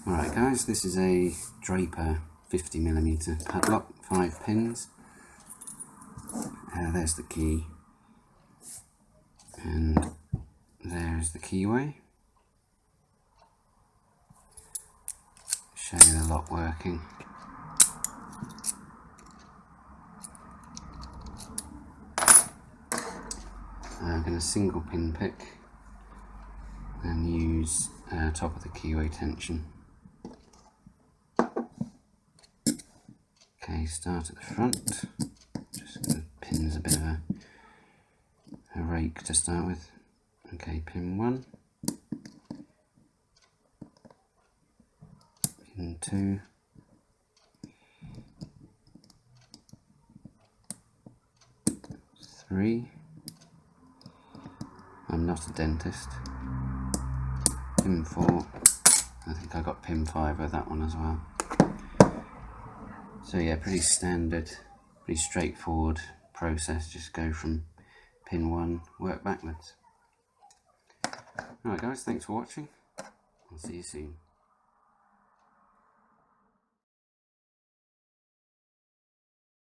Alright guys, this is a Draper 50mm padlock, 5 pins. There's the key, and there's the keyway. Show you the lock working. I'm going to single pin pick and use top of the keyway tension. Okay, start at the front. Just going to pins a bit of a rake to start with. Okay, pin 1, pin 2, three. I'm not a dentist. Pin 4. I think I got pin 5 with that one as well. So yeah, pretty standard, pretty straightforward process. Just go from pin 1, work backwards. Alright guys, thanks for watching. I'll see you soon.